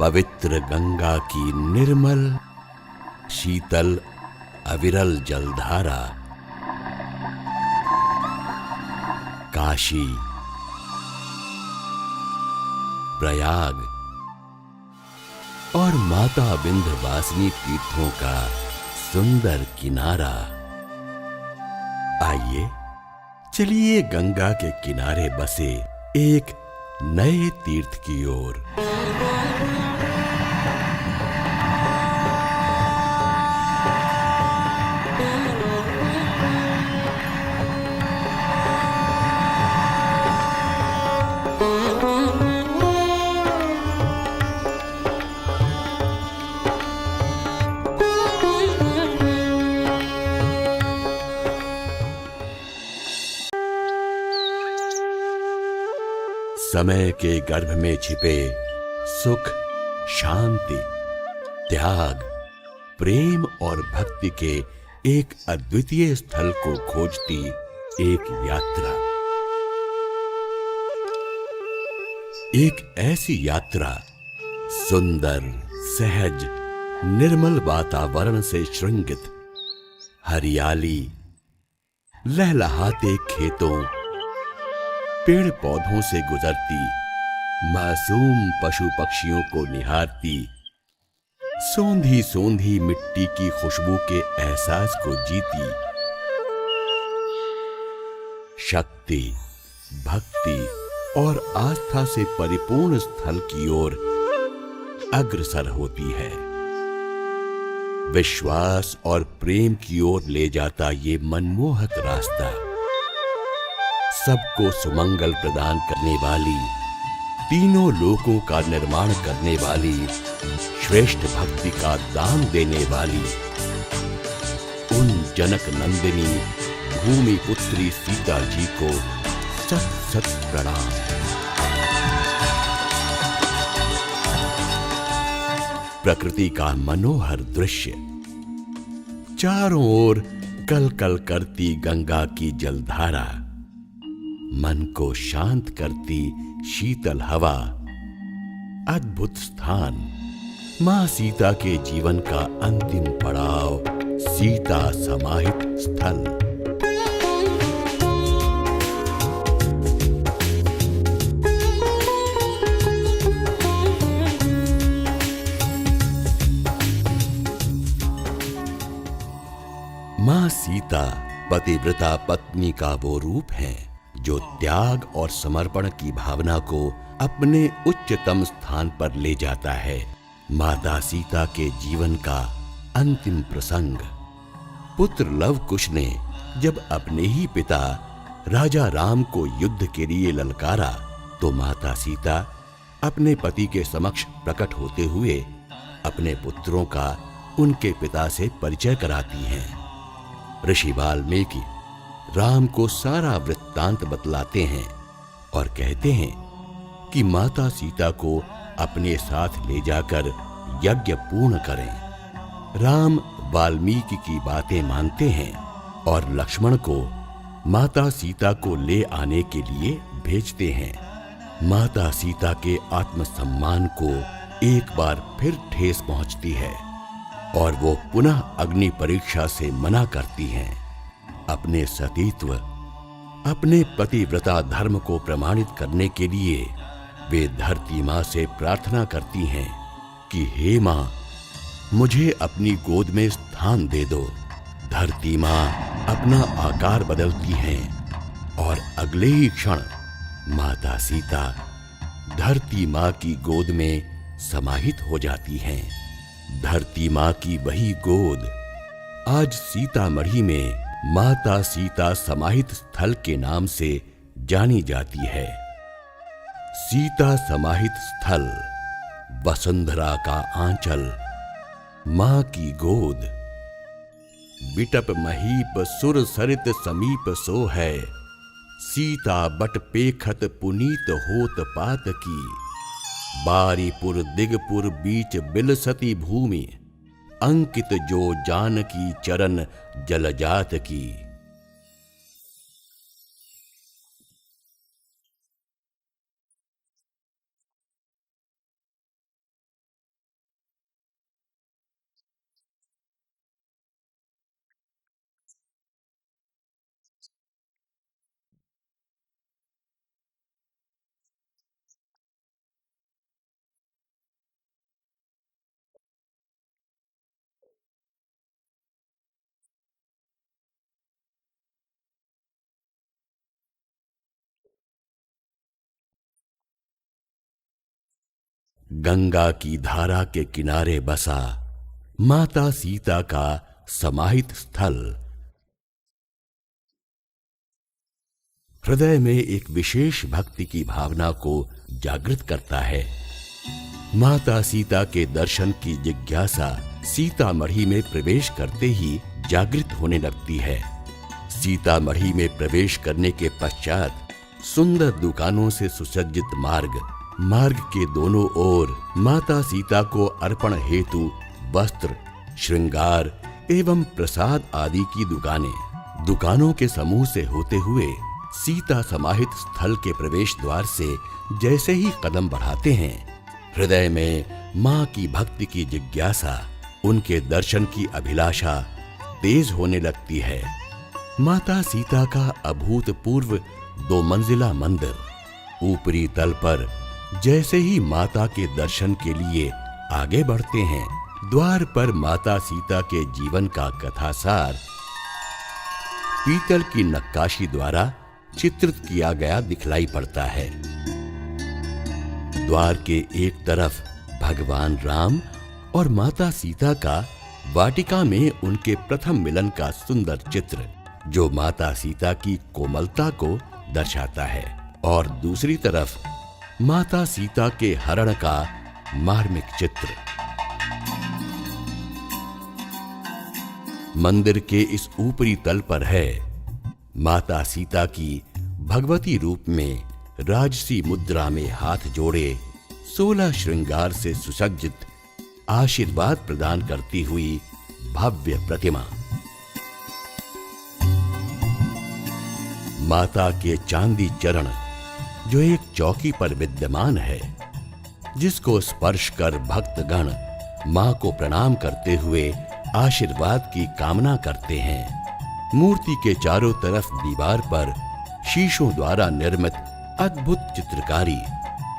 पवित्र गंगा की निर्मल शीतल अविरल जलधारा काशी, प्रयाग और माता विंध्यवासिनी तीर्थों का सुंदर किनारा। आइए चलिए गंगा के किनारे बसे एक नए तीर्थ की ओर। समय के गर्भ में छिपे सुख, शांति, त्याग, प्रेम और भक्ति के एक अद्वितीय स्थल को खोजती एक यात्रा। एक ऐसी यात्रा सुंदर, सहज, निर्मल वातावरण से श्रृंगित, हरियाली, लहलहाते खेतों, पेड़ पौधों से गुजरती, मासूम पशु पक्षियों को निहारती, सोंधी सोंधी मिट्टी की खुशबू के एहसास को जीती, शक्ति, भक्ति और आस्था से परिपूर्ण स्थल की ओर अग्रसर होती है। विश्वास और प्रेम की ओर ले जाता ये मनमोहक रास्ता सबको सुमंगल प्रदान करने वाली, तीनों लोकों का निर्माण करने वाली, श्रेष्ठ भक्ति का दान देने वाली उन जनक नंदिनी भूमि पुत्री सीता जी को सत सत प्रणाम। प्रकृति का मनोहर दृश्य, चारों ओर कल कल करती गंगा की जलधारा, मन को शांत करती शीतल हवा, अद्भुत स्थान, मां सीता के जीवन का अंतिम पड़ाव, सीता समाहित स्थल। मां सीता पतिव्रता पत्नी का वो रूप है जो त्याग और समर्पण की भावना को अपने उच्चतम स्थान पर ले जाता है। माता सीता के जीवन का अंतिम प्रसंग। पुत्र लव कुश ने जब अपने ही पिता राजा राम को युद्ध के लिए ललकारा तो माता सीता अपने पति के समक्ष प्रकट होते हुए अपने पुत्रों का उनके पिता से परिचय कराती हैं। ऋषि वाल्मीकि राम को सारा वृत्तांत बतलाते हैं और कहते हैं कि माता सीता को अपने साथ ले जाकर यज्ञ पूर्ण करें। राम वाल्मीकि की बातें मानते हैं और लक्ष्मण को माता सीता को ले आने के लिए भेजते हैं। माता सीता के आत्मसम्मान को एक बार फिर ठेस पहुंचती है और वो पुनः अग्नि परीक्षा से मना करती हैं। अपने सतीत्व, अपने पतिव्रता धर्म को प्रमाणित करने के लिए वे धरती मां से प्रार्थना करती हैं कि हे मां, मुझे अपनी गोद में स्थान दे दो। धरती मां अपना आकार बदलती हैं और अगले ही क्षण माता सीता धरती मां की गोद में समाहित हो जाती हैं। धरती मां की वही गोद आज सीतामढ़ी में माता सीता समाहित स्थल के नाम से जानी जाती है। सीता समाहित स्थल, वसुंधरा का आंचल, मां की गोद। बिटप महीप सुर सरित समीप सो है, सीता बट पेखत पुनीत होत पात की। बारीपुर दिगपुर बीच बिलसती भूमि, अंकित जो जानकी चरण जलजात की। गंगा की धारा के किनारे बसा माता सीता का समाहित स्थल हृदय में एक विशेष भक्ति की भावना को जागृत करता है। माता सीता के दर्शन की जिज्ञासा सीतामढ़ी में प्रवेश करते ही जागृत होने लगती है। सीतामढ़ी में प्रवेश करने के पश्चात सुंदर दुकानों से सुसज्जित मार्ग के दोनों ओर माता सीता को अर्पण हेतु वस्त्र, श्रृंगार एवं प्रसाद आदि की दुकानों के समूह से होते हुए सीता समाहित स्थल के प्रवेश द्वार से जैसे ही कदम बढ़ाते हैं, हृदय में मां की भक्ति की जिज्ञासा, उनके दर्शन की अभिलाषा तेज होने लगती है। माता सीता का अभूतपूर्व 2 मंजिला मंदिर, ऊपरी तल पर जैसे ही माता के दर्शन के लिए आगे बढ़ते हैं, द्वार पर माता सीता के जीवन का कथासार पीतल की नक्काशी द्वारा चित्रित किया गया दिखलाई पड़ता है। द्वार के एक तरफ भगवान राम और माता सीता का वाटिका में उनके प्रथम मिलन का सुंदर चित्र, जो माता सीता की कोमलता को दर्शाता है, और दूसरी तरफ माता सीता के हरण का मार्मिक चित्र। मंदिर के इस ऊपरी तल पर है माता सीता की भगवती रूप में राजसी मुद्रा में हाथ जोड़े 16 श्रृंगार से सुसज्जित आशीर्वाद प्रदान करती हुई भव्य प्रतिमा। माता के चांदी चरण जो एक चौकी पर विद्यमान है, जिसको स्पर्श कर भक्तगण मां को प्रणाम करते हुए आशीर्वाद की कामना करते हैं। मूर्ति के चारों तरफ दीवार पर शीशों द्वारा निर्मित अद्भुत चित्रकारी,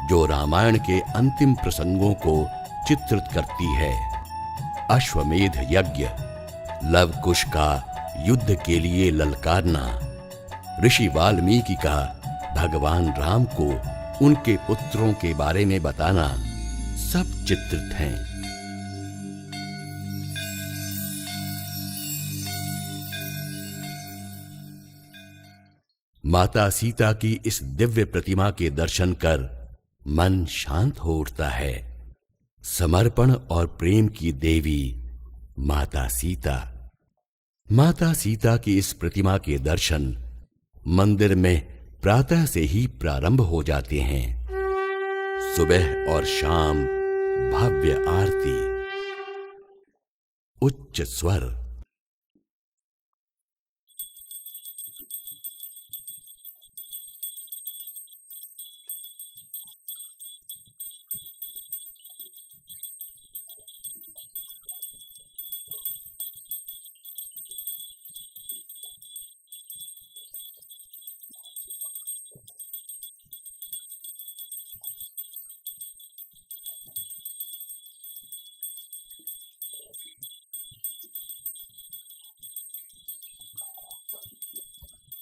जो रामायण के अंतिम प्रसंगों को चित्रित करती है। अश्वमेध यज्ञ, लव कुश का युद्ध के लिए ललकारना, ऋषि वाल्मीकि का भगवान राम को उनके पुत्रों के बारे में बताना, सब चित्रित हैं। माता सीता की इस दिव्य प्रतिमा के दर्शन कर मन शांत हो उठता है। समर्पण और प्रेम की देवी माता सीता की इस प्रतिमा के दर्शन मंदिर में प्रातः से ही प्रारंभ हो जाते हैं। सुबह और शाम भव्य आरती, उच्च स्वर,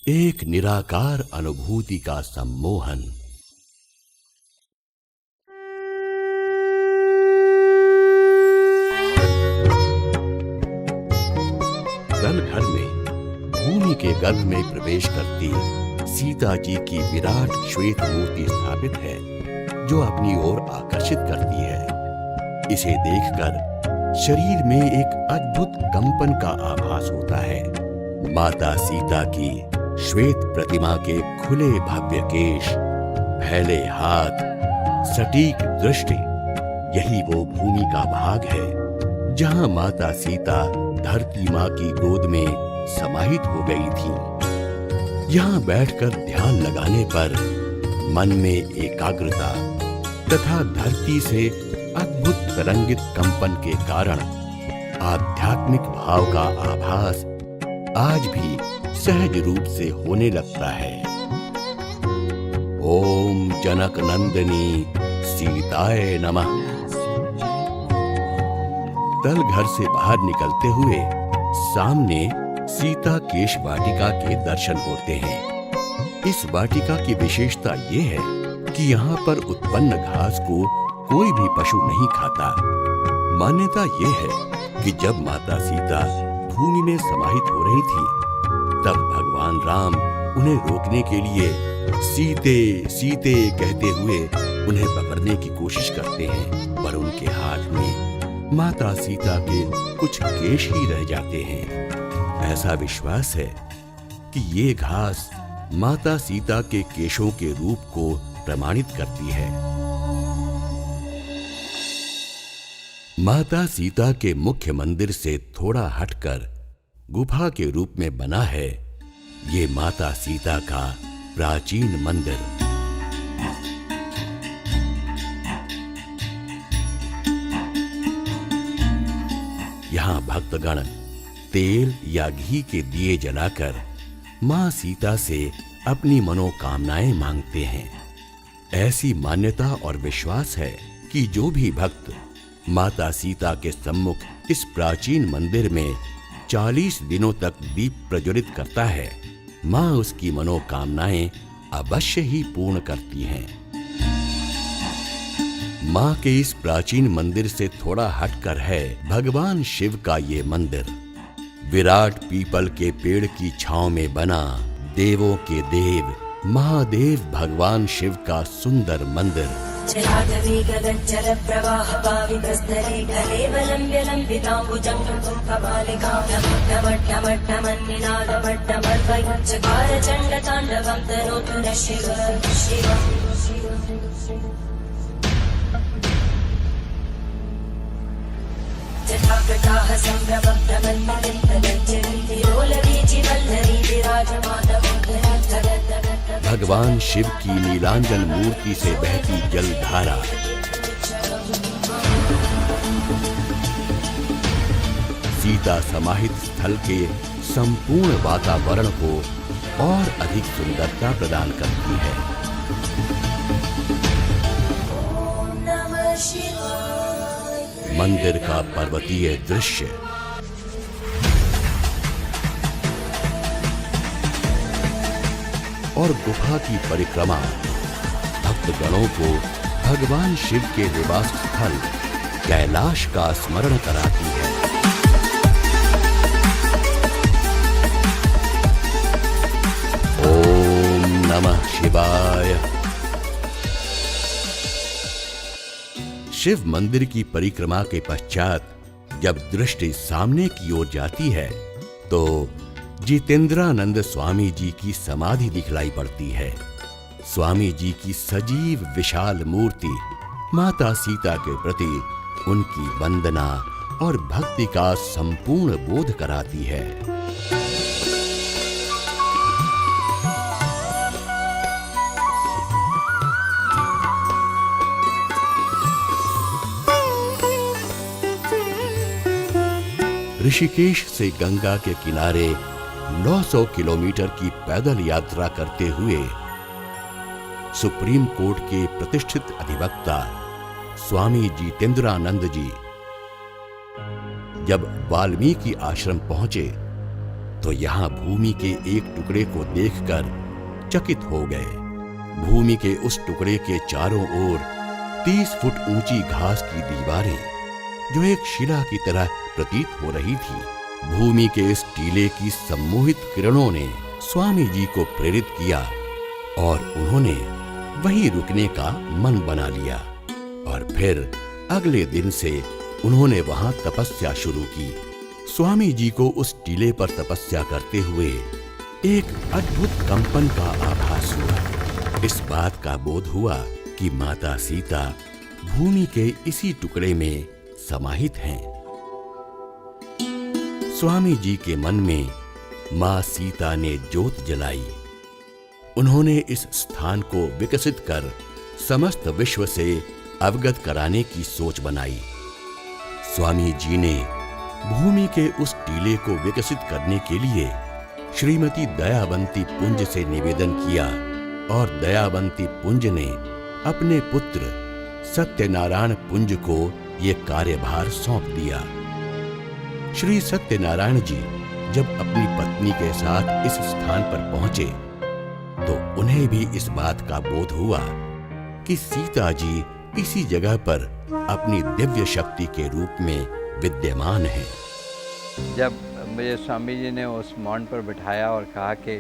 एक निराकार अनुभूति का सम्मोहन। तल घर में भूमि के गर्भ में प्रवेश करती सीता जी की विराट श्वेत मूर्ति स्थापित है, जो अपनी ओर आकर्षित करती है। इसे देखकर शरीर में एक अद्भुत कंपन का आभास होता है। माता सीता की श्वेत प्रतिमा के खुले भव्य केश, फैले हाथ, सटीक दृष्टि, यही वो भूमि का भाग है जहां माता सीता धरती मां की गोद में समाहित हो गई थी। यहां बैठकर ध्यान लगाने पर मन में एकाग्रता तथा धरती से अद्भुत तरंगित कंपन के कारण आध्यात्मिक भाव का आभास आज भी सहज रूप से होने लगता है। ओम जनक नंदिनी सीताय नमः। तल घर से बाहर निकलते हुए सामने सीता केश वाटिका के दर्शन होते हैं। इस वाटिका की विशेषता ये है कि यहाँ पर उत्पन्न घास को कोई भी पशु नहीं खाता। मान्यता ये है कि जब माता सीता भूमि में समाहित हो रही थी, तब भगवान राम उन्हें रोकने के लिए सीते सीते कहते हुए उन्हें पकड़ने की कोशिश करते हैं, पर उनके हाथ में माता सीता के कुछ केश ही रह जाते हैं। ऐसा विश्वास है कि ये घास माता सीता के केशों के रूप को प्रमाणित करती है। माता सीता के मुख्य मंदिर से थोड़ा हटकर गुफा के रूप में बना है ये माता सीता का प्राचीन मंदिर। यहाँ भक्तगण तेल या घी के दिए जलाकर मां सीता से अपनी मनोकामनाएं मांगते हैं। ऐसी मान्यता और विश्वास है कि जो भी भक्त माता सीता के सम्मुख इस प्राचीन मंदिर में 40 दिनों तक दीप प्रज्वलित करता है, मां उसकी मनोकामनाएं अवश्य ही पूर्ण करती हैं। मां के इस प्राचीन मंदिर से थोड़ा हटकर है भगवान शिव का ये मंदिर। विराट पीपल के पेड़ की छांव में बना देवों के देव महादेव भगवान शिव का सुंदर मंदिर। भगवान शिव की नीलांजन मूर्ति से बहती जलधारा सीता समाहित स्थल के संपूर्ण वातावरण को और अधिक सुंदरता प्रदान करती है। मंदिर का पर्वतीय दृश्य और गुफा की परिक्रमा भक्तगणों को भगवान शिव के निवास स्थल कैलाश का स्मरण कराती है। ओम नमः शिवाय। शिव मंदिर की परिक्रमा के पश्चात जब दृष्टि सामने की ओर जाती है तो जितेंद्रानंद स्वामी जी की समाधि दिखलाई पड़ती है। स्वामी जी की सजीव विशाल मूर्ति माता सीता के प्रति उनकी वंदना और भक्ति का संपूर्ण बोध कराती है। ऋषिकेश से गंगा के किनारे 900 किलोमीटर की पैदल यात्रा करते हुए सुप्रीम कोर्ट के प्रतिष्ठित अधिवक्ता स्वामी जितेंद्रानंद जी जब वाल्मीकि आश्रम पहुंचे तो यहां भूमि के एक टुकड़े को देखकर चकित हो गए। भूमि के उस टुकड़े के चारों ओर 30 फुट ऊंची घास की दीवारें जो एक शिला की तरह प्रतीत हो रही थी। भूमि के इस टीले की सम्मोहित किरणों ने स्वामी जी को प्रेरित किया और उन्होंने वहीं रुकने का मन बना लिया और फिर अगले दिन से उन्होंने वहां तपस्या शुरू की। स्वामी जी को उस टीले पर तपस्या करते हुए एक अद्भुत कंपन का आभास हुआ। इस बात का बोध हुआ कि माता सीता भूमि के इसी टुकड़े में समाहित हैं। स्वामी जी के मन में मां सीता ने ज्योत जलाई। उन्होंने इस स्थान को विकसित कर समस्त विश्व से अवगत कराने की सोच बनाई। स्वामी जी ने भूमि के उस टीले को विकसित करने के लिए श्रीमती दयावंती पुंज से निवेदन किया और दयावंती पुंज ने अपने पुत्र सत्यनारायण पुंज को यह कार्यभार सौंप दिया। श्री सत्यनारायण जी जब अपनी पत्नी के साथ इस स्थान पर पहुंचे तो उन्हें भी इस बात का बोध हुआ कि सीता जी इसी जगह पर अपनी दिव्य शक्ति के रूप में विद्यमान हैं। जब मुझे स्वामी जी ने उस माउंट पर बिठाया और कहा कि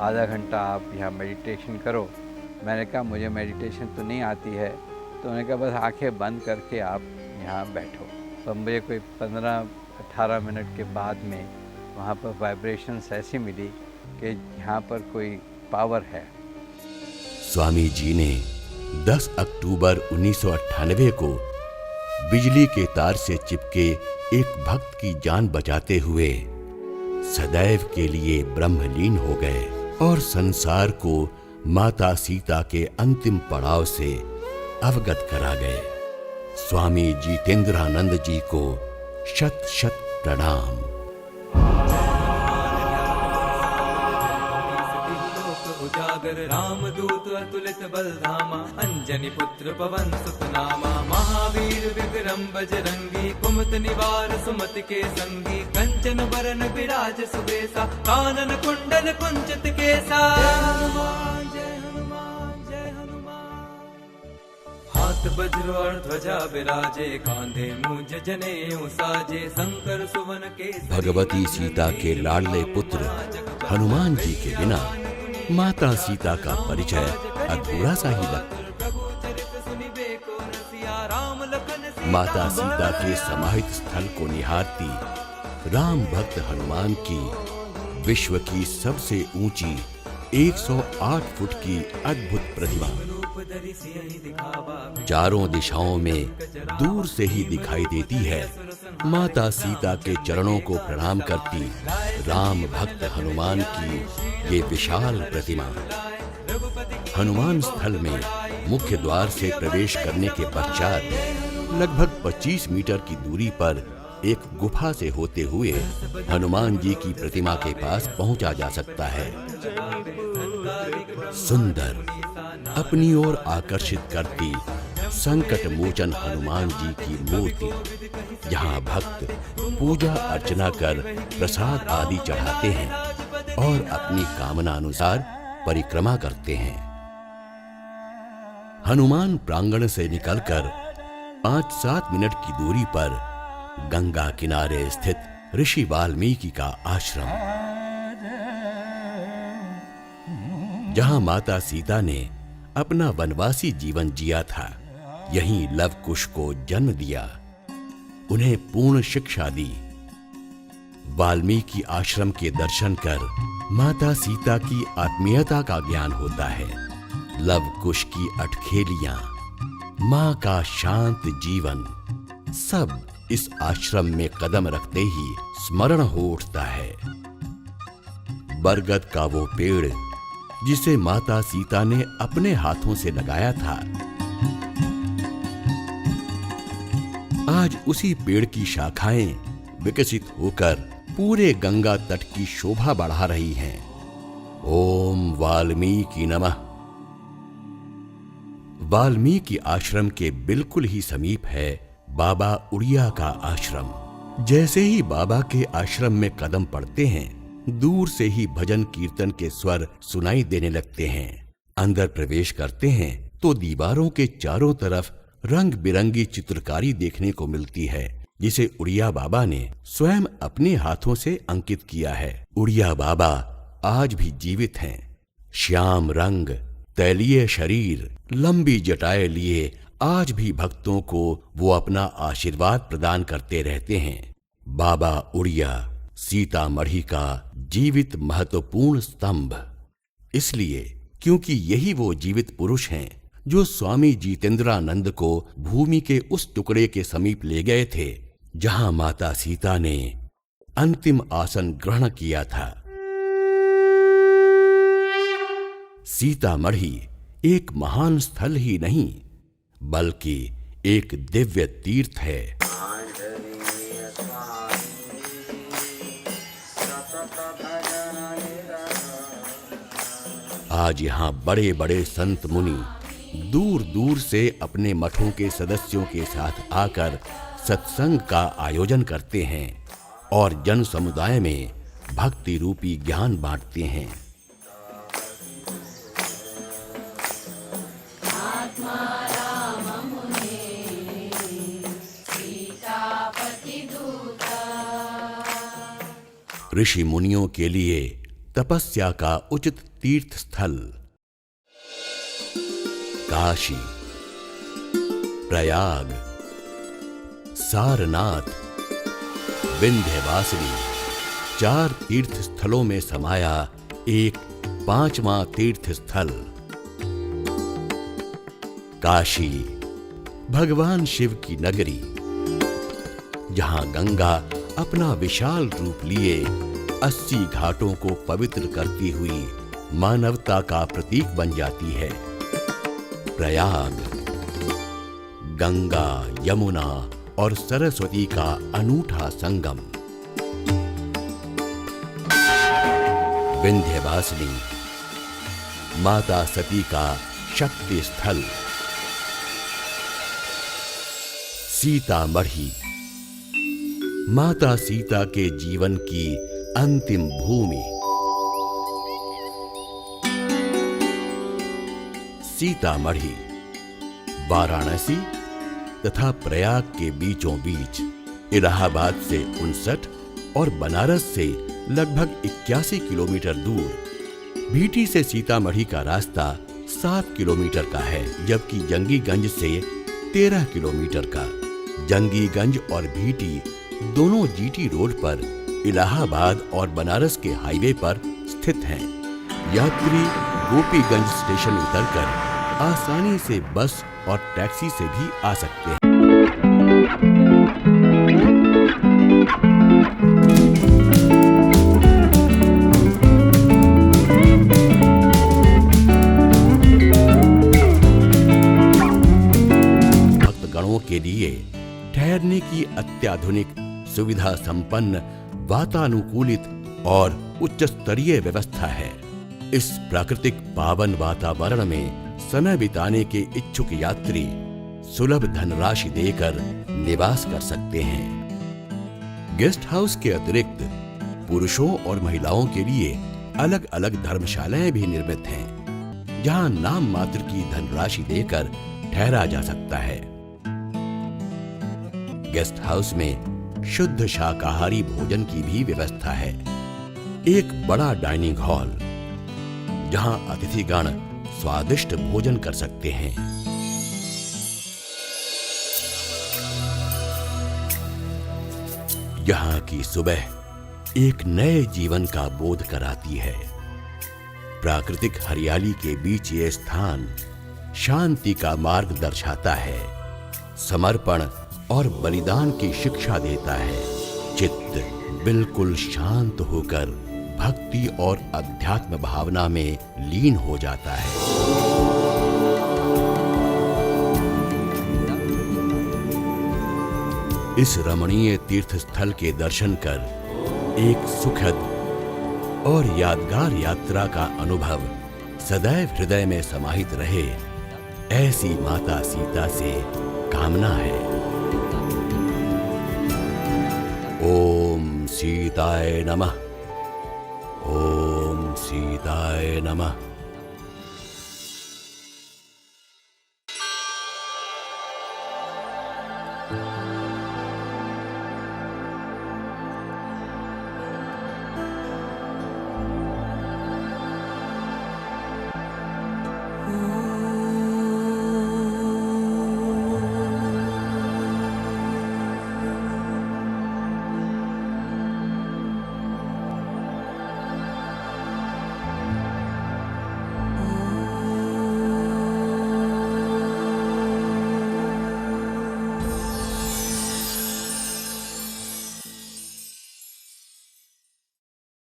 आधा घंटा आप यहाँ मेडिटेशन करो, मैंने कहा मुझे मेडिटेशन तो नहीं आती है। तो उन्होंने कहा बस आंखें बंद करके आप यहाँ बैठो। तो मुझे कोई 15-18 मिनट के बाद में वहाँ पर वाइब्रेशंस ऐसी मिली कि यहाँ पर कोई पावर है। स्वामी जी ने 10 अक्टूबर 1998 को बिजली के तार से चिपके एक भक्त की जान बचाते हुए सदैव के लिए ब्रह्मलीन हो गए और संसार को माता सीता के अंतिम पड़ाव से अवगत करा गए। स्वामी जितेंद्रानंद जी को शत शत प्रणाम। उजागर रामदूत अतुलित बलधामा, अंजनी पुत्र पवन सुत नामा, महावीर विक्रम बजरंगी, कुमत निवार सुमति के संगी, कंचन बरन विराज सुबेसा, कानन कुंडल कुंचित केसा। जय हनुमान जय हनुमान। हाथ वज्र और ध्वजा विराजे, कांधे मूंज जनेऊ साजे, शंकर सुवन के। भगवती सीता के लाडले पुत्र हनुमान जी के बिना माता सीता का परिचय अधूरा सा ही लगता। माता सीता के समाहित स्थल को निहारती राम भक्त हनुमान की विश्व की सबसे ऊंची 108 फुट की अद्भुत प्रतिमा चारों दिशाओं में दूर से ही दिखाई देती है। माता सीता के चरणों को प्रणाम करती राम भक्त हनुमान की ये विशाल प्रतिमा हनुमान स्थल में मुख्य द्वार से प्रवेश करने के पश्चात लगभग 25 मीटर की दूरी पर एक गुफा से होते हुए हनुमान जी की प्रतिमा के पास पहुंचा जा सकता है। सुंदर, अपनी ओर आकर्षित करती संकट मोचन हनुमान जी की मूर्ति, जहां भक्त पूजा अर्चना कर प्रसाद आदि चढ़ाते हैं और अपनी कामना अनुसार परिक्रमा करते हैं। हनुमान प्रांगण से निकलकर 5-7 मिनट की दूरी पर गंगा किनारे स्थित ऋषि वाल्मीकि का आश्रम, जहां माता सीता ने अपना वनवासी जीवन जिया था, यहीं लव कुश को जन्म दिया, उन्हें पूर्ण शिक्षा दी। वाल्मीकि आश्रम के दर्शन कर माता सीता की आत्मीयता का ज्ञान होता है। लव कुश की अटखेलियां, मां का शांत जीवन, सब इस आश्रम में कदम रखते ही स्मरण हो उठता है। बरगद का वो पेड़ जिसे माता सीता ने अपने हाथों से लगाया था, आज उसी पेड़ की शाखाएं विकसित होकर पूरे गंगा तट की शोभा बढ़ा रही हैं। ओम वाल्मीकि नमः। वाल्मीकि आश्रम के बिल्कुल ही समीप है बाबा उड़िया का आश्रम। जैसे ही बाबा के आश्रम में कदम पड़ते हैं, दूर से ही भजन कीर्तन के स्वर सुनाई देने लगते हैं। अंदर प्रवेश करते हैं तो दीवारों के चारों तरफ रंग बिरंगी चित्रकारी देखने को मिलती है, जिसे उड़िया बाबा ने स्वयं अपने हाथों से अंकित किया है। उड़िया बाबा आज भी जीवित हैं। श्याम रंग, तैलीय शरीर, लंबी जटाएं लिए आज भी भक्तों को वो अपना आशीर्वाद प्रदान करते रहते हैं। बाबा उड़िया सीतामढ़ी का जीवित महत्वपूर्ण स्तंभ, इसलिए क्योंकि यही वो जीवित पुरुष हैं जो स्वामी जितेंद्रानंद को भूमि के उस टुकड़े के समीप ले गए थे जहां माता सीता ने अंतिम आसन ग्रहण किया था। सीतामढ़ी एक महान स्थल ही नहीं, बल्कि एक दिव्य तीर्थ है। आज यहाँ बड़े बड़े संत मुनि दूर दूर से अपने मठों के सदस्यों के साथ आकर सत्संग का आयोजन करते हैं और जन समुदाय में भक्ति रूपी ज्ञान बांटते हैं। आत्मा रामम् ऋषि मुनियों के लिए तपस्या का उचित तीर्थ स्थल। काशी, प्रयाग, सारनाथ, विंध्यवासिनी 4 तीर्थ स्थलों में समाया एक 5वां तीर्थ स्थल। काशी भगवान शिव की नगरी, जहां गंगा अपना विशाल रूप लिए 80 घाटों को पवित्र करती हुई मानवता का प्रतीक बन जाती है। प्रयाग गंगा, यमुना और सरस्वती का अनूठा संगम। विंध्यवासिनी माता सती का शक्ति स्थल। सीतामढ़ी माता सीता के जीवन की अंतिम भूमि। सीतामढ़ी वाराणसी तथा प्रयाग के बीचों बीच, इलाहाबाद से 59 और बनारस से लगभग 81 किलोमीटर दूर। भीटी से सीतामढ़ी का रास्ता 7 किलोमीटर का है, जबकि जंगीगंज से 13 किलोमीटर का। जंगीगंज और भीटी दोनों जीटी रोड पर इलाहाबाद और बनारस के हाईवे पर स्थित हैं। यात्री गोपीगंज स्टेशन उतरकर आसानी से बस और टैक्सी से भी आ सकते हैं। भक्तगणों के लिए ठहरने की अत्याधुनिक सुविधा संपन्न, वातानुकूलित और उच्च स्तरीय व्यवस्था है। इस प्राकृतिक पावन वातावरण में समय बिताने के इच्छुक यात्री सुलभ धनराशि देकर निवास कर सकते हैं। गेस्ट हाउस के अतिरिक्त पुरुषों और महिलाओं के लिए अलग अलग धर्मशालाएं भी निर्मित हैं, जहां नाम मात्र की धनराशि देकर ठहरा जा सकता है। गेस्ट हाउस में शुद्ध शाकाहारी भोजन की भी व्यवस्था है। एक बड़ा डाइनिंग हॉल, जहां अतिथिगण स्वादिष्ट भोजन कर सकते हैं। यहाँ की सुबह एक नए जीवन का बोध कराती है। प्राकृतिक हरियाली के बीच ये स्थान शांति का मार्ग दर्शाता है, समर्पण और बलिदान की शिक्षा देता है। चित्त बिल्कुल शांत होकर भक्ति और अध्यात्म भावना में लीन हो जाता है। इस रमणीय तीर्थ स्थल के दर्शन कर एक सुखद और यादगार यात्रा का अनुभव सदैव हृदय में समाहित रहे, ऐसी माता सीता से कामना है। ओम सीताय नमः। ओम सीताय नमः।